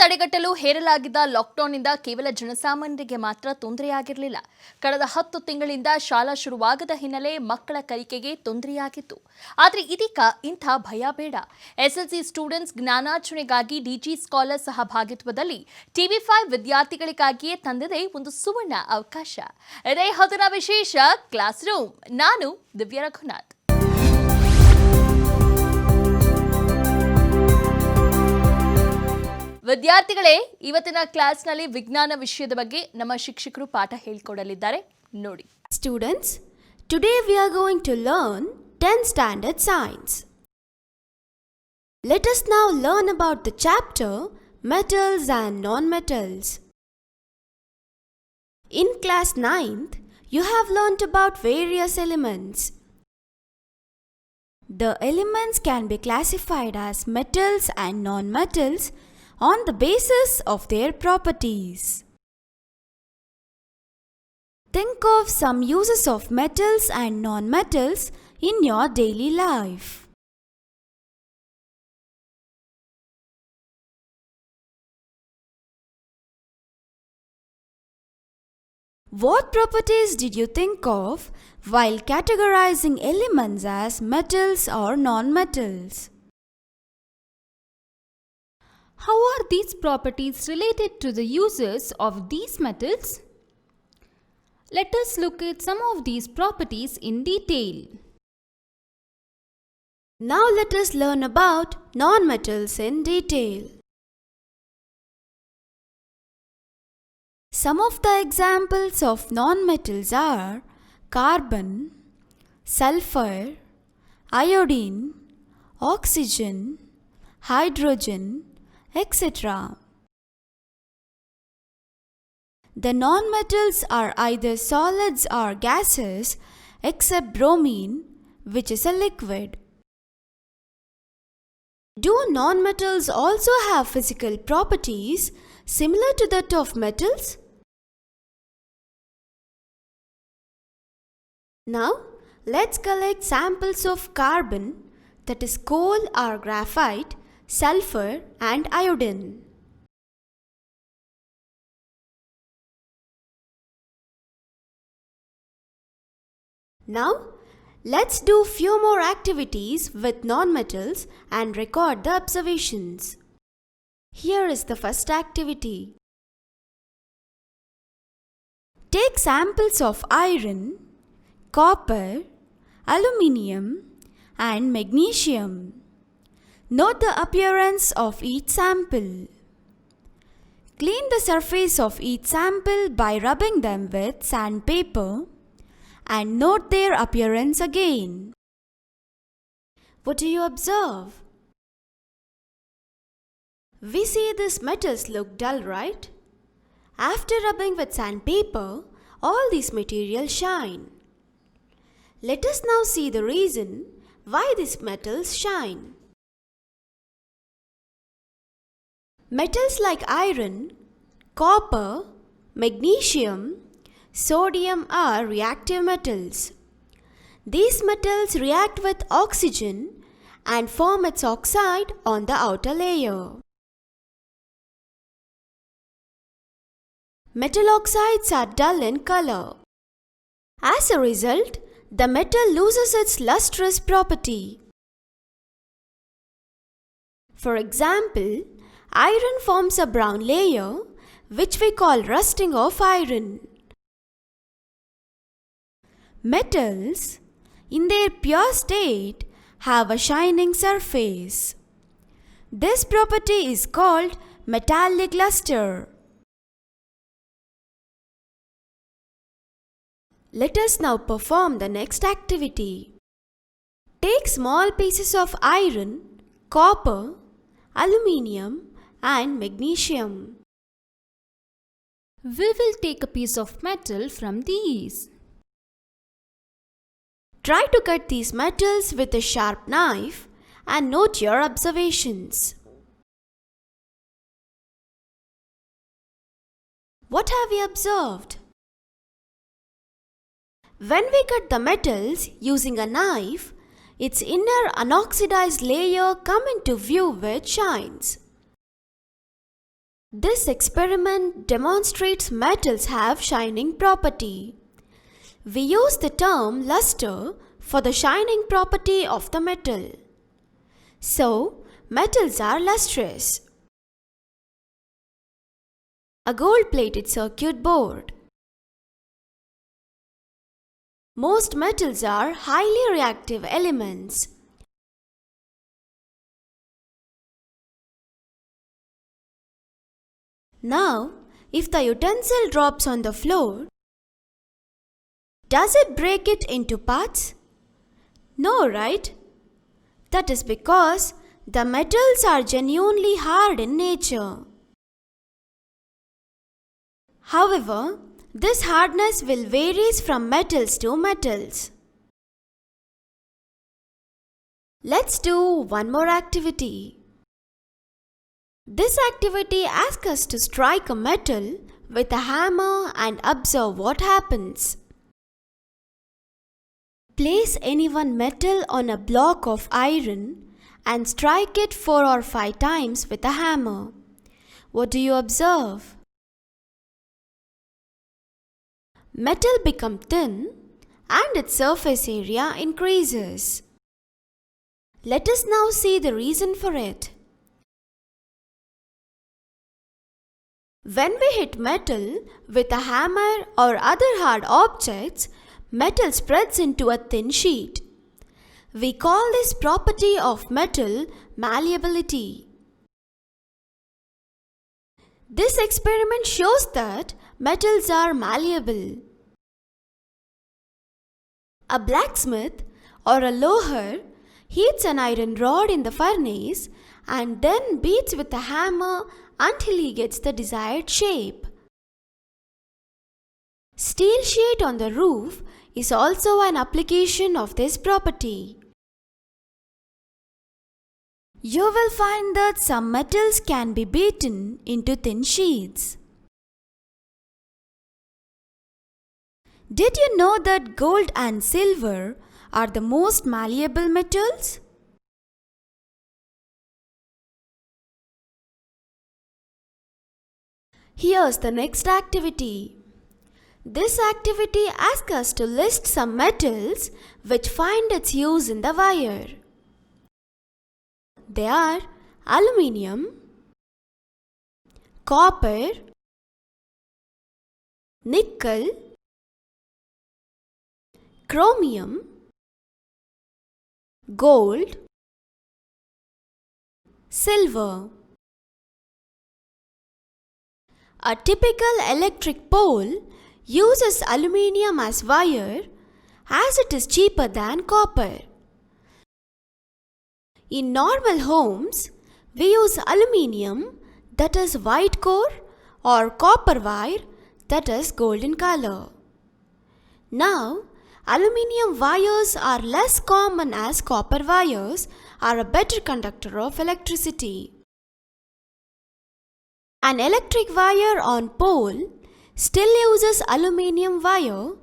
ತಡೆಗಟ್ಟಲು ಹೇರಲಾಗಿದ್ದ ಲಾಕ್ಡೌನ್ನಿಂದ ಕೇವಲ ಜನಸಾಮಾನ್ಯರಿಗೆ ಮಾತ್ರ ತೊಂದರೆಯಾಗಿರಲಿಲ್ಲ. ಕಳೆದ 10 ತಿಂಗಳಿಂದ ಶಾಲಾ ಶುರುವಾಗದ ಹಿನ್ನೆಲೆ ಮಕ್ಕಳ ಕಲಿಕೆಗೆ ತೊಂದರೆಯಾಗಿತ್ತು. ಆದರೆ ಇದೀಗ ಇಂಥ ಭಯ ಬೇಡ. ಎಸ್ಎಲ್ಸಿ ಸ್ಟೂಡೆಂಟ್ಸ್ ಜ್ಞಾನಾರ್ಜನೆಗಾಗಿ ಡಿಜಿ ಸ್ಕಾಲರ್ ಸಹಭಾಗಿತ್ವದಲ್ಲಿ ಟಿವಿ5 ವಿದ್ಯಾರ್ಥಿಗಳಿಗಾಗಿಯೇ ತಂದಿದೆ ಒಂದು ಸುವರ್ಣ ಅವಕಾಶ. ಇದೇ ಹೊತ್ತಿನ ವಿಶೇಷ ಕ್ಲಾಸ್ ರೂಮ್. ನಾನು ದಿವ್ಯ ರಘುನಾಥ್. ವಿದ್ಯಾರ್ಥಿಗಳೇ, ಇವತ್ತಿನ ಕ್ಲಾಸ್ನಲ್ಲಿ ವಿಜ್ಞಾನ ವಿಷಯದ ಬಗ್ಗೆ ನಮ್ಮ ಶಿಕ್ಷಕರು ಪಾಠ ಹೇಳಿಕೊಡಲಿದ್ದಾರೆ. ನೋಡಿ. Students, today we are going to learn 10th standard science. Let us now learn about the chapter metals and non-metals. In class 9th, you have learnt about various elements. The elements can be classified as metals and non-metals on the basis of their properties. Think of some uses of metals and non-metals in your daily life. What properties did you think of while categorizing elements as metals or non-metals? How are these properties related to the uses of these metals? Let us look at some of these properties in detail. Now let us learn about non-metals in detail. Some of the examples of non-metals are carbon, sulfur, iodine, oxygen, hydrogen, etc. The non-metals are either solids or gases except bromine, which is a liquid. Do non-metals also have physical properties similar to that of metals? Now, let's collect samples of carbon, that is coal or graphite, sulfur and iodine. Now, let's do few more activities with non-metals and record the observations. Here is the first activity. Take samples of iron, copper, aluminium and magnesium. Note the appearance of each sample. Clean the surface of each sample by rubbing them with sandpaper and note their appearance again. What do you observe? We see these metals look dull, right? After rubbing with sandpaper, all these materials shine. Let us now see the reason why these metals shine. Metals like iron, copper, magnesium, sodium are reactive metals. These metals react with oxygen and form its oxide on the outer layer. Metal oxides are dull in color. As a result, the metal loses its lustrous property. For example, iron forms a brown layer, which we call rusting of iron. Metals, in their pure state, have a shining surface. This property is called metallic luster. Let us now perform the next activity. Take small pieces of iron, copper, aluminium and magnesium. We will take a piece of metal from these. Try to cut these metals with a sharp knife and note your observations. What have we observed? When we cut the metals using a knife, its inner unoxidized layer come into view which shines. This experiment demonstrates metals have shining property. We use the term luster for the shining property of the metal. So, metals are lustrous. A gold-plated circuit board. Most metals are highly reactive elements. Now, if the utensil drops on the floor, does it break it into parts? No, right? That is because the metals are genuinely hard in nature. However, this hardness will varies from metals to metals. Let's do one more activity. This activity asks us to strike a metal with a hammer and observe what happens. Place any one metal on a block of iron and strike it 4 or 5 times with a hammer. What do you observe? Metal becomes thin and its surface area increases. Let us now see the reason for it. When we hit metal with a hammer or other hard objects, metal spreads into a thin sheet. We call this property of metal malleability. This experiment shows that metals are malleable. A blacksmith or a loher heats an iron rod in the furnace and then beats with a hammer until he gets the desired shape. Steel sheet on the roof is also an application of this property. You will find that some metals can be beaten into thin sheets. Did you know that gold and silver are the most malleable metals? Here's the next activity. This activity asks us to list some metals which find its use in the wire. They are aluminium, copper, nickel, chromium, gold, silver. A typical electric pole uses aluminium as wire as it is cheaper than copper. In normal homes, we use aluminium that is white core or copper wire that is golden color. Now, aluminium wires are less common as copper wires are a better conductor of electricity. An electric wire on pole still uses aluminium wire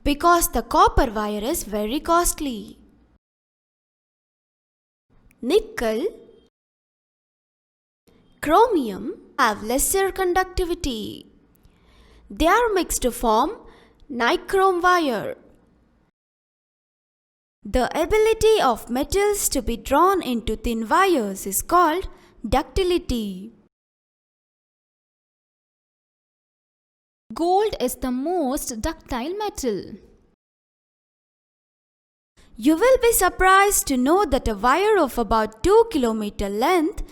because the copper wire is very costly. Nickel, chromium have lesser conductivity. They are mixed to form nichrome wire. The ability of metals to be drawn into thin wires is called ductility. Gold is the most ductile metal. You will be surprised to know that a wire of about 2 km length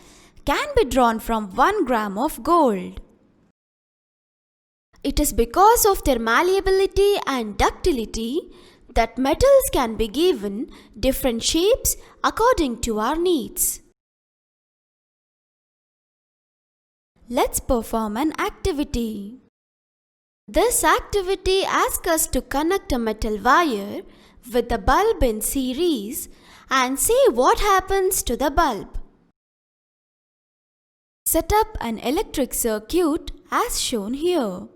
can be drawn from 1 gram of gold. It is because of their malleability and ductility that metals can be given different shapes according to our needs. Let's perform an activity. This activity asks us to connect a metal wire with the bulb in series and see what happens to the bulb. Set up an electric circuit as shown here.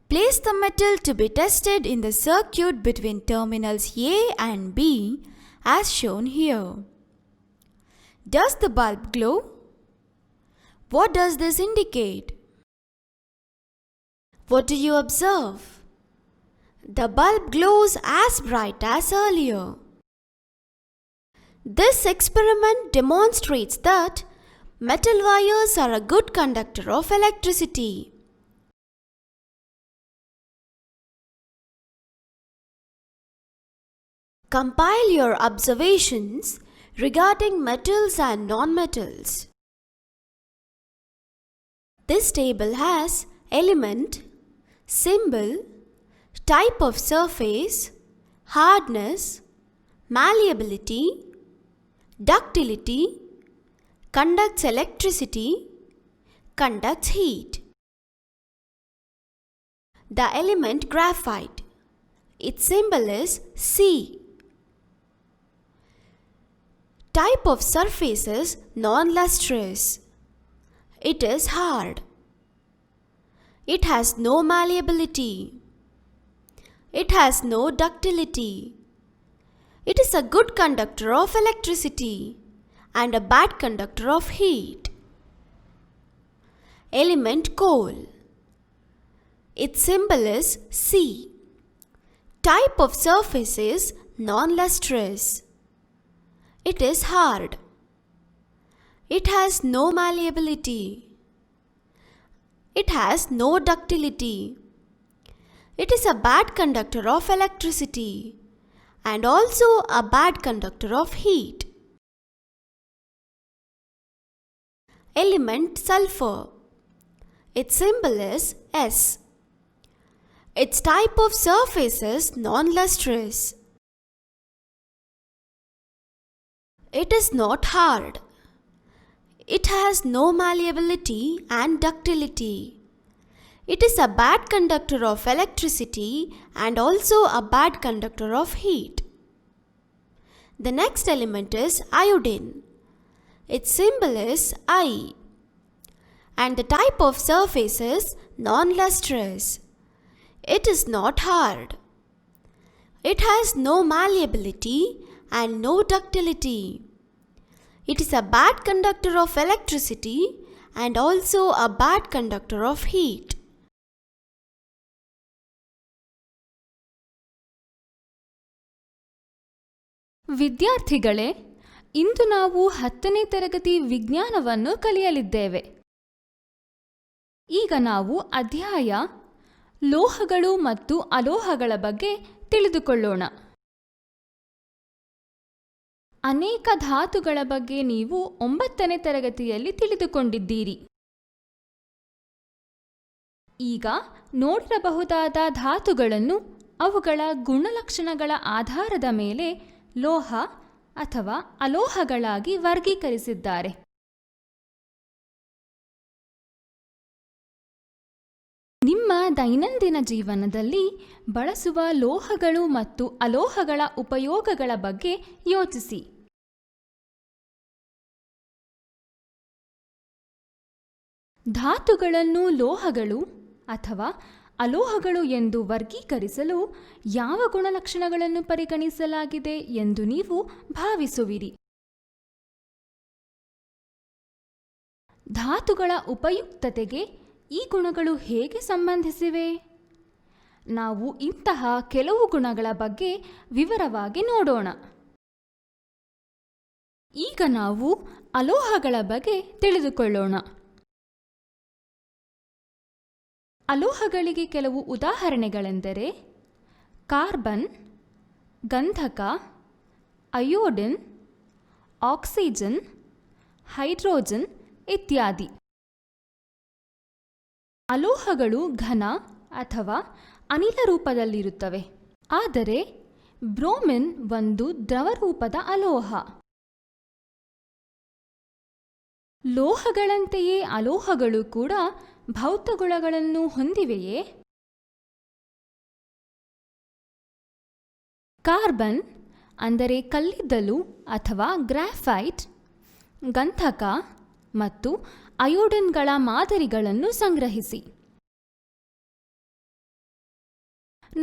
Place the metal to be tested in the circuit between terminals A and B as shown here. Does the bulb glow? What does this indicate? What do you observe? The bulb glows as bright as earlier. This experiment demonstrates that metal wires are a good conductor of electricity. Compile your observations regarding metals and non-metals. This table has element, symbol, type of surface, hardness, malleability, ductility, conducts electricity, conducts heat. The element graphite. Its symbol is C. Type of surface is non-lustrous. It is hard. It has no malleability. It has no ductility. It is a good conductor of electricity and a bad conductor of heat. Element coal. Its symbol is C. Type of surface is non-lustrous. It is hard. It has no malleability. It has no ductility. It is a bad conductor of electricity and also a bad conductor of heat. Element sulfur. Its symbol is S. Its type of surface is non-lustrous. It is not hard. It has no malleability and ductility. It is a bad conductor of electricity and also a bad conductor of heat. The next element is iodine. Its symbol is I. And the type of surface is non-lustrous. It is not hard. It has no malleability and no ductility. It is a bad conductor of electricity and also a bad conductor of heat. ವಿದ್ಯಾರ್ಥಿಗಳೇ, ಇಂದು ನಾವು 10ನೇ ತರಗತಿ ವಿಜ್ಞಾನವನ್ನು ಕಲಿಯಲಿದ್ದೇವೆ. ಈಗ ನಾವು ಅಧ್ಯಾಯ ಲೋಹಗಳು ಮತ್ತು ಅಲೋಹಗಳ ಬಗ್ಗೆ ತಿಳಿದುಕೊಳ್ಳೋಣ. ಅನೇಕ ಧಾತುಗಳ ಬಗ್ಗೆ ನೀವು 9ನೇ ತರಗತಿಯಲ್ಲಿ ತಿಳಿದುಕೊಂಡಿದ್ದೀರಿ. ಈಗ ನೋಡಿರಬಹುದಾದ ಧಾತುಗಳನ್ನು ಅವುಗಳ ಗುಣಲಕ್ಷಣಗಳ ಆಧಾರದ ಮೇಲೆ ಲೋಹ ಅಥವಾ ಅಲೋಹಗಳಾಗಿ ವರ್ಗೀಕರಿಸಿದ್ದಾರೆ. ನಿಮ್ಮ ದೈನಂದಿನ ಜೀವನದಲ್ಲಿ ಬಳಸುವ ಲೋಹಗಳು ಮತ್ತು ಅಲೋಹಗಳ ಉಪಯೋಗಗಳ ಬಗ್ಗೆ ಯೋಚಿಸಿ. ಧಾತುಗಳನ್ನು ಲೋಹಗಳು ಅಥವಾ ಅಲೋಹಗಳು ಎಂದು ವರ್ಗೀಕರಿಸಲು ಯಾವ ಗುಣಲಕ್ಷಣಗಳನ್ನು ಪರಿಗಣಿಸಲಾಗಿದೆ ಎಂದು ನೀವು ಭಾವಿಸುವಿರಿ? ಧಾತುಗಳ ಉಪಯುಕ್ತತೆಗೆ ಈ ಗುಣಗಳು ಹೇಗೆ ಸಂಬಂಧಿಸಿವೆ? ನಾವು ಇಂತಹ ಕೆಲವು ಗುಣಗಳ ಬಗ್ಗೆ ವಿವರವಾಗಿ ನೋಡೋಣ. ಈಗ ನಾವು ಅಲೋಹಗಳ ಬಗ್ಗೆ ತಿಳಿದುಕೊಳ್ಳೋಣ. ಅಲೋಹಗಳಿಗೆ ಕೆಲವು ಉದಾಹರಣೆಗಳೆಂದರೆ ಕಾರ್ಬನ್, ಗಂಧಕ, ಅಯೋಡಿನ್, ಆಕ್ಸಿಜನ್, ಹೈಡ್ರೋಜನ್ ಇತ್ಯಾದಿ. ಅಲೋಹಗಳು ಘನ ಅಥವಾ ಅನಿಲ ರೂಪದಲ್ಲಿರುತ್ತವೆ, ಆದರೆ ಬ್ರೋಮಿನ್ ಒಂದು ದ್ರವ ರೂಪದ ಅಲೋಹ. ಲೋಹಗಳಂತೆಯೇ ಅಲೋಹಗಳು ಕೂಡ ಭೌತ ಗುಣಗಳನ್ನು ಹೊಂದಿವೆಯೇ? ಕಾರ್ಬನ್ ಅಂದರೆ ಕಲ್ಲಿದ್ದಲು ಅಥವಾ ಗ್ರಾಫೈಟ್, ಗಂಧಕ ಮತ್ತು ಅಯೋಡಿನ್ಗಳ ಮಾದರಿಗಳನ್ನು ಸಂಗ್ರಹಿಸಿ.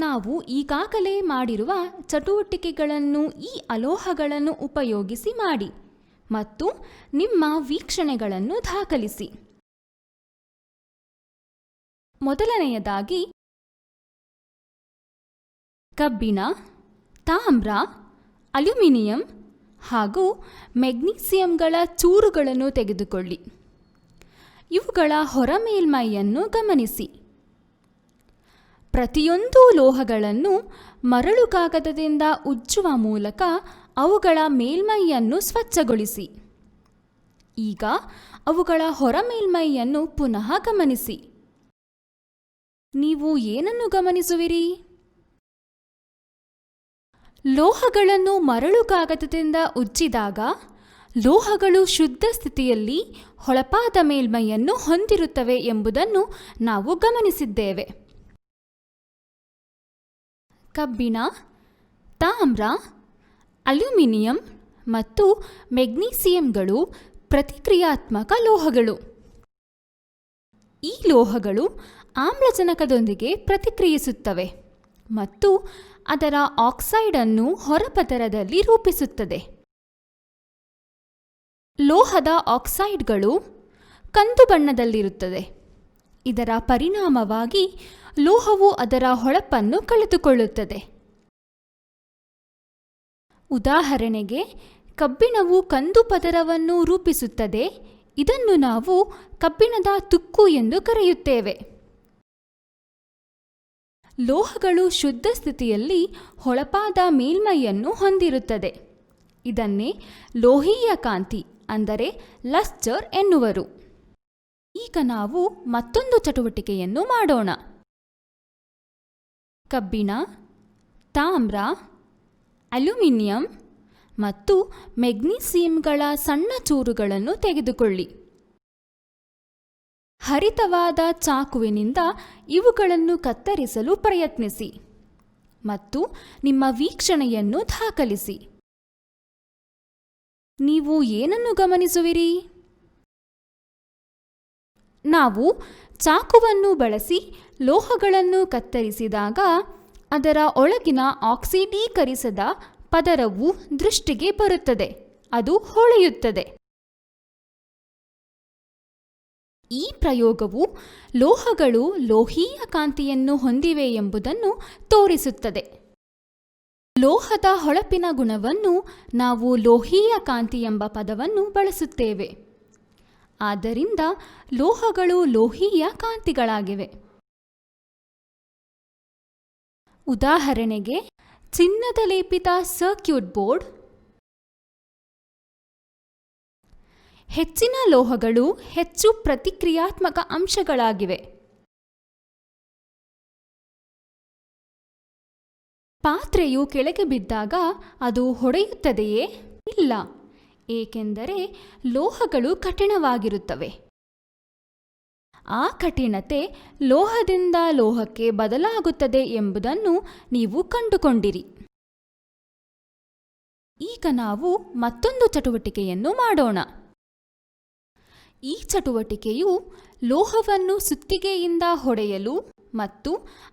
ನಾವು ಈಗಾಗಲೇ ಮಾಡಿರುವ ಚಟುವಟಿಕೆಗಳನ್ನು ಈ ಅಲೋಹಗಳನ್ನು ಉಪಯೋಗಿಸಿ ಮಾಡಿ ಮತ್ತು ನಿಮ್ಮ ವೀಕ್ಷಣೆಗಳನ್ನು ದಾಖಲಿಸಿ. ಮೊದಲನೆಯದಾಗಿ ಕಬ್ಬಿಣ, ತಾಮ್ರ, ಅಲ್ಯೂಮಿನಿಯಂ ಹಾಗೂ ಮೆಗ್ನೀಸಿಯಂಗಳ ಚೂರುಗಳನ್ನು ತೆಗೆದುಕೊಳ್ಳಿ. ಇವುಗಳ ಹೊರಮೇಲ್ಮೈಯನ್ನು ಗಮನಿಸಿ. ಪ್ರತಿಯೊಂದು ಲೋಹಗಳನ್ನು ಮರಳು ಕಾಗದದಿಂದ ಉಜ್ಜುವ ಮೂಲಕ ಅವುಗಳ ಮೇಲ್ಮೈಯನ್ನು ಸ್ವಚ್ಛಗೊಳಿಸಿ. ಈಗ ಅವುಗಳ ಹೊರಮೇಲ್ಮೈಯನ್ನು ಪುನಃ ಗಮನಿಸಿ. ನೀವು ಏನನ್ನು ಗಮನಿಸುವಿರಿ? ಲೋಹಗಳನ್ನು ಮರಳು ಕಾಗದದಿಂದ ಉಜ್ಜಿದಾಗ ಲೋಹಗಳು ಶುದ್ಧ ಸ್ಥಿತಿಯಲ್ಲಿ ಹೊಳಪಾದ ಮೇಲ್ಮೈಯನ್ನು ಹೊಂದಿರುತ್ತವೆ ಎಂಬುದನ್ನು ನಾವು ಗಮನಿಸಿದ್ದೇವೆ. ಕಬ್ಬಿಣ, ತಾಮ್ರ, ಅಲ್ಯೂಮಿನಿಯಂ ಮತ್ತು ಮೆಗ್ನೀಸಿಯಂಗಳು ಪ್ರತಿಕ್ರಿಯಾತ್ಮಕ ಲೋಹಗಳು. ಈ ಲೋಹಗಳು ಆಮ್ಲಜನಕದೊಂದಿಗೆ ಪ್ರತಿಕ್ರಿಯಿಸುತ್ತವೆ ಮತ್ತು ಅದರ ಆಕ್ಸೈಡನ್ನು ಹೊರಪದರದಲ್ಲಿ ರೂಪಿಸುತ್ತದೆ. ಲೋಹದ ಆಕ್ಸೈಡ್ಗಳು ಕಂದು ಬಣ್ಣದಲ್ಲಿರುತ್ತದೆ. ಇದರ ಪರಿಣಾಮವಾಗಿ ಲೋಹವು ಅದರ ಹೊಳಪನ್ನು ಕಳೆದುಕೊಳ್ಳುತ್ತದೆ. ಉದಾಹರಣೆಗೆ, ಕಬ್ಬಿಣವು ಕಂದು ಪದರವನ್ನು ರೂಪಿಸುತ್ತದೆ. ಇದನ್ನು ನಾವು ಕಬ್ಬಿಣದ ತುಕ್ಕು ಎಂದು ಕರೆಯುತ್ತೇವೆ. ಲೋಹಗಳು ಶುದ್ಧ ಸ್ಥಿತಿಯಲ್ಲಿ ಹೊಳಪಾದ ಮೇಲ್ಮೈಯನ್ನು ಹೊಂದಿರುತ್ತದೆ. ಇದನ್ನೇ ಲೋಹೀಯ ಕಾಂತಿ ಅಂದರೆ ಲಸ್ಟರ್ ಎನ್ನುವರು. ಈಗ ನಾವು ಮತ್ತೊಂದು ಚಟುವಟಿಕೆಯನ್ನು ಮಾಡೋಣ. ಕಬ್ಬಿಣ, ತಾಮ್ರ, ಅಲ್ಯೂಮಿನಿಯಂ ಮತ್ತು ಮೆಗ್ನೀಸಿಯಂಗಳ ಸಣ್ಣ ಚೂರುಗಳನ್ನು ತೆಗೆದುಕೊಳ್ಳಿ. ಹರಿತವಾದ ಚಾಕುವಿನಿಂದ ಇವುಗಳನ್ನು ಕತ್ತರಿಸಲು ಪ್ರಯತ್ನಿಸಿ ಮತ್ತು ನಿಮ್ಮ ವೀಕ್ಷಣೆಯನ್ನು ದಾಖಲಿಸಿ. ನೀವು ಏನನ್ನು ಗಮನಿಸುವಿರಿ? ನಾವು ಚಾಕುವನ್ನು ಬಳಸಿ ಲೋಹಗಳನ್ನು ಕತ್ತರಿಸಿದಾಗ ಅದರ ಒಳಗಿನ ಆಕ್ಸಿಡೀಕರಿಸದ ಪದರವು ದೃಷ್ಟಿಗೆ ಬರುತ್ತದೆ. ಅದು ಹೊಳೆಯುತ್ತದೆ. ಈ ಪ್ರಯೋಗವು ಲೋಹಗಳು ಲೋಹೀಯ ಕಾಂತಿಯನ್ನು ಹೊಂದಿವೆ ಎಂಬುದನ್ನು ತೋರಿಸುತ್ತದೆ. ಲೋಹದ ಹೊಳಪಿನ ಗುಣವನ್ನು ನಾವು ಲೋಹೀಯ ಕಾಂತಿ ಎಂಬ ಪದವನ್ನು ಬಳಸುತ್ತೇವೆ. ಆದ್ದರಿಂದ ಲೋಹಗಳು ಲೋಹೀಯ ಕಾಂತಿಗಳಾಗಿವೆ. ಉದಾಹರಣೆಗೆ, ಚಿನ್ನದ ಲೇಪಿತ ಸರ್ಕ್ಯೂಟ್ ಬೋರ್ಡ್. ಹೆಚ್ಚಿನ ಲೋಹಗಳು ಹೆಚ್ಚು ಪ್ರತಿಕ್ರಿಯಾತ್ಮಕ ಅಂಶಗಳಾಗಿವೆ. ಪಾತ್ರೆಯು ಕೆಳಗೆ ಬಿದ್ದಾಗ ಅದು ಹೊಡೆಯುತ್ತದೆಯೇ? ಇಲ್ಲ, ಏಕೆಂದರೆ ಲೋಹಗಳು ಕಠಿಣವಾಗಿರುತ್ತವೆ. ಆ ಕಠಿಣತೆ ಲೋಹದಿಂದ ಲೋಹಕ್ಕೆ ಬದಲಾಗುತ್ತದೆ ಎಂಬುದನ್ನು ನೀವು ಕಂಡುಕೊಂಡಿರಿ. ಈಗ ನಾವು ಮತ್ತೊಂದು ಚಟುವಟಿಕೆಯನ್ನು ಮಾಡೋಣ. ಈ ಚಟುವಟಿಕೆಯು ಲೋಹವನ್ನು ಸುತ್ತಿಗೆಯಿಂದ ಹೊಡೆಯಲು ಮತ್ತು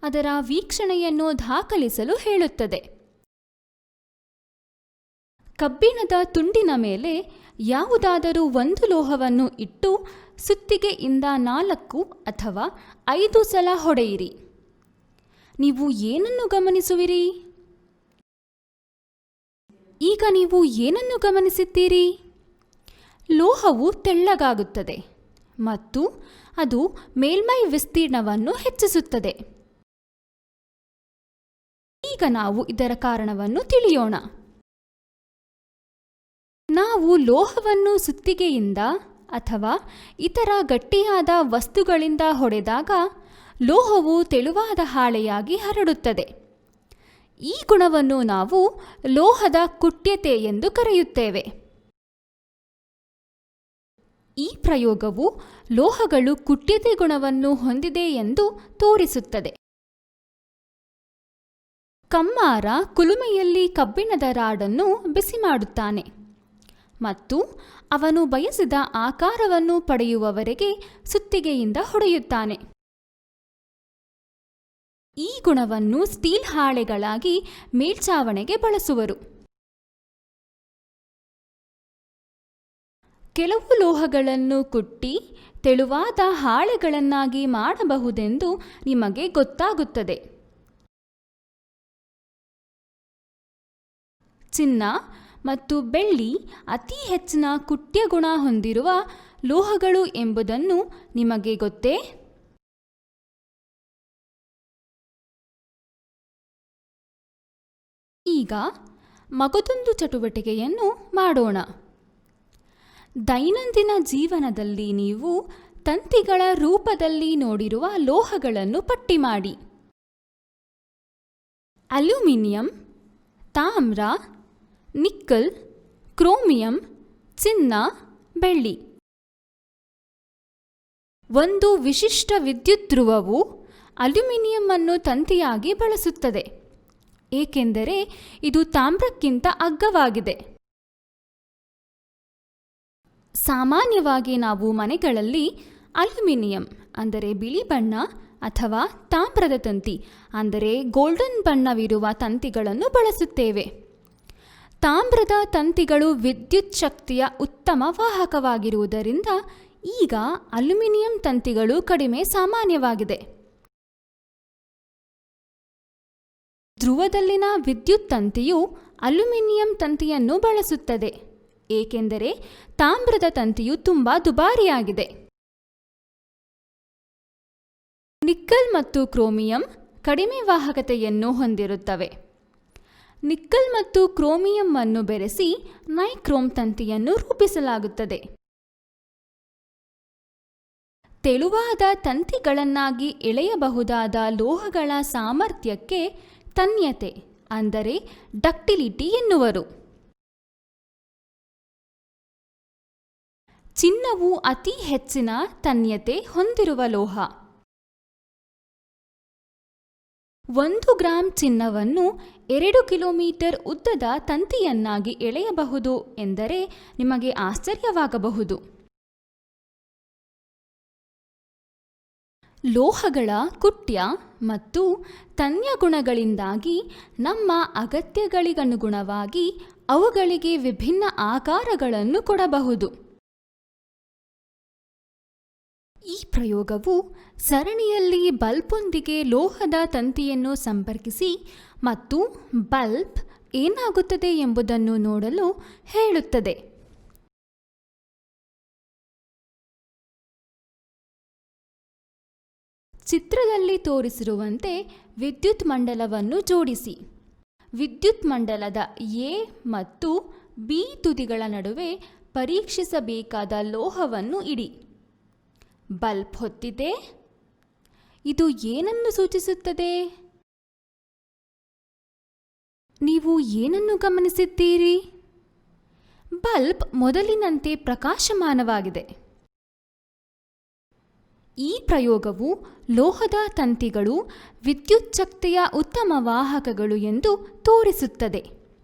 ಅದರ ವೀಕ್ಷಣೆಯನ್ನು ದಾಖಲಿಸಲು ಹೇಳುತ್ತದೆ. ಕಬ್ಬಿಣದ ತುಂಡಿನ ಮೇಲೆ ಯಾವುದಾದರೂ ಒಂದು ಲೋಹವನ್ನು ಇಟ್ಟು ಸುತ್ತಿಗೆಯಿಂದ 4 ಅಥವಾ 5 ಸಲ ಹೊಡೆಯಿರಿ. ನೀವು ಏನನ್ನು ಗಮನಿಸುವಿರಿ? ಈಗ ನೀವು ಏನನ್ನು ಗಮನಿಸಿದ್ದೀರಿ? ಲೋಹವು ತೆಳ್ಳಗಾಗುತ್ತದೆ ಮತ್ತು ಅದು ಮೇಲ್ಮೈ ವಿಸ್ತೀರ್ಣವನ್ನು ಹೆಚ್ಚಿಸುತ್ತದೆ. ಈಗ ನಾವು ಇದರ ಕಾರಣವನ್ನು ತಿಳಿಯೋಣ. ನಾವು ಲೋಹವನ್ನು ಸುತ್ತಿಗೆಯಿಂದ ಅಥವಾ ಇತರ ಗಟ್ಟಿಯಾದ ವಸ್ತುಗಳಿಂದ ಹೊಡೆದಾಗ ಲೋಹವು ತೆಳುವಾದ ಹಾಳೆಯಾಗಿ ಹರಡುತ್ತದೆ. ಈ ಗುಣವನ್ನು ನಾವು ಲೋಹದ ಕುಟ್ಯತೆ ಎಂದು ಕರೆಯುತ್ತೇವೆ. ಈ ಪ್ರಯೋಗವು ಲೋಹಗಳು ಕುಟ್ಯತೆ ಗುಣವನ್ನು ಹೊಂದಿದೆ ಎಂದು ತೋರಿಸುತ್ತದೆ. ಕಮ್ಮಾರ ಕುಲುಮೆಯಲ್ಲಿ ಕಬ್ಬಿಣದ ರಾಡನ್ನು ಬಿಸಿ ಮಾಡುತ್ತಾನೆ ಮತ್ತು ಅವನು ಬಯಸಿದ ಆಕಾರವನ್ನು ಪಡೆಯುವವರೆಗೆ ಸುತ್ತಿಗೆಯಿಂದ ಹೊಡೆಯುತ್ತಾನೆ. ಈ ಗುಣವನ್ನು ಸ್ಟೀಲ್ ಹಾಳೆಗಳಾಗಿ ಮೇಲ್ಛಾವಣೆಗೆ ಬಳಸುವರು. ಕೆಲವು ಲೋಹಗಳನ್ನು ಕುಟ್ಟಿ ತೆಳುವಾದ ಹಾಳೆಗಳನ್ನಾಗಿ ಮಾಡಬಹುದೆಂದು ನಿಮಗೆ ಗೊತ್ತಾಗುತ್ತದೆ. ಚಿನ್ನ ಮತ್ತು ಬೆಳ್ಳಿ ಅತಿ ಹೆಚ್ಚಿನ ಕುಟ್ಯ ಗುಣ ಹೊಂದಿರುವ ಲೋಹಗಳು ಎಂಬುದನ್ನು ನಿಮಗೆ ಗೊತ್ತೇ? ಈಗ ಮಗದೊಂದು ಚಟುವಟಿಕೆಯನ್ನು ಮಾಡೋಣ. ದೈನಂದಿನ ಜೀವನದಲ್ಲಿ ನೀವು ತಂತಿಗಳ ರೂಪದಲ್ಲಿ ನೋಡಿರುವ ಲೋಹಗಳನ್ನು ಪಟ್ಟಿ ಮಾಡಿ. ಅಲ್ಯೂಮಿನಿಯಂ, ತಾಮ್ರ, ನಿಕ್ಕಲ್, ಕ್ರೋಮಿಯಂ, ಚಿನ್ನ, ಬೆಳ್ಳಿ. ಒಂದು ವಿಶಿಷ್ಟ ವಿದ್ಯುತ್ ಧ್ರುವವು ಅಲ್ಯೂಮಿನಿಯಂ ಅನ್ನು ತಂತಿಯಾಗಿ ಬಳಸುತ್ತದೆ, ಏಕೆಂದರೆ ಇದು ತಾಮ್ರಕ್ಕಿಂತ ಅಗ್ಗವಾಗಿದೆ. ಸಾಮಾನ್ಯವಾಗಿ ನಾವು ಮನೆಗಳಲ್ಲಿ ಅಲ್ಯೂಮಿನಿಯಂ ಅಂದರೆ ಬಿಳಿ ಬಣ್ಣ ಅಥವಾ ತಾಮ್ರದ ತಂತಿ ಅಂದರೆ ಗೋಲ್ಡನ್ ಬಣ್ಣವಿರುವ ತಂತಿಗಳನ್ನು ಬಳಸುತ್ತೇವೆ. ತಾಮ್ರದ ತಂತಿಗಳು ವಿದ್ಯುತ್ ಶಕ್ತಿಯ ಉತ್ತಮ ವಾಹಕವಾಗಿರುವುದರಿಂದ ಈಗ ಅಲ್ಯೂಮಿನಿಯಂ ತಂತಿಗಳು ಕಡಿಮೆ ಸಾಮಾನ್ಯವಾಗಿದೆ. ಧ್ರುವದಲ್ಲಿನ ವಿದ್ಯುತ್ ತಂತಿಯು ಅಲ್ಯೂಮಿನಿಯಂ ತಂತಿಯನ್ನು ಬಳಸುತ್ತದೆ, ಏಕೆಂದರೆ ತಾಮ್ರದ ತಂತಿಯು ತುಂಬ ದುಬಾರಿಯಾಗಿದೆ. ನಿಕ್ಕಲ್ ಮತ್ತು ಕ್ರೋಮಿಯಂ ಕಡಿಮೆ ವಾಹಕತೆಯನ್ನು ಹೊಂದಿರುತ್ತವೆ. ನಿಕ್ಕಲ್ ಮತ್ತು ಕ್ರೋಮಿಯಂ ಅನ್ನು ಬೆರೆಸಿ ನೈಕ್ರೋಮ್ ತಂತಿಯನ್ನು ರೂಪಿಸಲಾಗುತ್ತದೆ. ತೆಳುವಾದ ತಂತಿಗಳನ್ನಾಗಿ ಎಳೆಯಬಹುದಾದ ಲೋಹಗಳ ಸಾಮರ್ಥ್ಯಕ್ಕೆ ತನ್ಯತೆ ಅಂದರೆ ಡಕ್ಟಿಲಿಟಿ ಎನ್ನುವರು. ಚಿನ್ನವು ಅತಿ ಹೆಚ್ಚಿನ ತನ್ಯತೆ ಹೊಂದಿರುವ ಲೋಹ. 1 ಗ್ರಾಂ ಚಿನ್ನವನ್ನು 2 ಕಿಲೋಮೀಟರ್ ಉದ್ದದ ತಂತಿಯನ್ನಾಗಿ ಎಳೆಯಬಹುದು ಎಂದರೆ ನಿಮಗೆ ಆಶ್ಚರ್ಯವಾಗಬಹುದು. ಲೋಹಗಳ ಕುಟ್ಯ ಮತ್ತು ತನ್ಯ ಗುಣಗಳಿಂದಾಗಿ ನಮ್ಮ ಅಗತ್ಯಗಳಿಗನುಗುಣವಾಗಿ ಅವುಗಳಿಗೆ ವಿಭಿನ್ನ ಆಕಾರಗಳನ್ನು ಕೊಡಬಹುದು. ಈ ಪ್ರಯೋಗವು ಸರಣಿಯಲ್ಲಿ ಬಲ್ಬ್ನೊಂದಿಗೆ ಲೋಹದ ತಂತಿಯನ್ನು ಸಂಪರ್ಕಿಸಿ ಮತ್ತು ಬಲ್ಬ್ ಏನಾಗುತ್ತದೆ ಎಂಬುದನ್ನು ನೋಡಲು ಹೇಳುತ್ತದೆ. ಚಿತ್ರದಲ್ಲಿ ತೋರಿಸಿರುವಂತೆ ವಿದ್ಯುತ್ ಮಂಡಲವನ್ನು ಜೋಡಿಸಿ. ವಿದ್ಯುತ್ ಮಂಡಲದ ಎ ಮತ್ತು ಬಿ ತುದಿಗಳ ನಡುವೆ ಪರೀಕ್ಷಿಸಬೇಕಾದ ಲೋಹವನ್ನು ಇಡಿ. ಬಲ್ಬ್ ಹೊತ್ತಿದೆ. ಇದು ಏನನ್ನು ಸೂಚಿಸುತ್ತದೆ? ನೀವು ಏನನ್ನು ಗಮನಿಸಿದ್ದೀರಿ? ಬಲ್ಬ್ ಮೊದಲಿನಂತೆ ಪ್ರಕಾಶಮಾನವಾಗಿದೆ. ಈ ಪ್ರಯೋಗವು ಲೋಹದ ತಂತಿಗಳು ವಿದ್ಯುತ್ ಶಕ್ತಿಯ ಉತ್ತಮ ವಾಹಕಗಳು ಎಂದು ತೋರಿಸುತ್ತದೆ.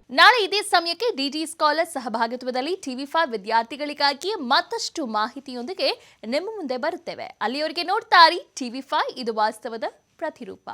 ನಾಳೆ ಇದೇ ಸಮಯಕ್ಕೆ ಡಿಡಿ ಸ್ಕಾಲರ್ ಸಹಭಾಗಿತ್ವದಲ್ಲಿ TV5 ವಿದ್ಯಾರ್ಥಿಗಳಿಗಾಗಿ ಮತ್ತಷ್ಟು ಮಾಹಿತಿಯೊಂದಿಗೆ ನಿಮ್ಮ ಮುಂದೆ ಬರುತ್ತೇವೆ. ಅಲ್ಲಿಯವರೆಗೆ ನೋಡ್ತಾ ಇರಿ TV5, ಇದು ವಾಸ್ತವದ ಪ್ರತಿರೂಪ.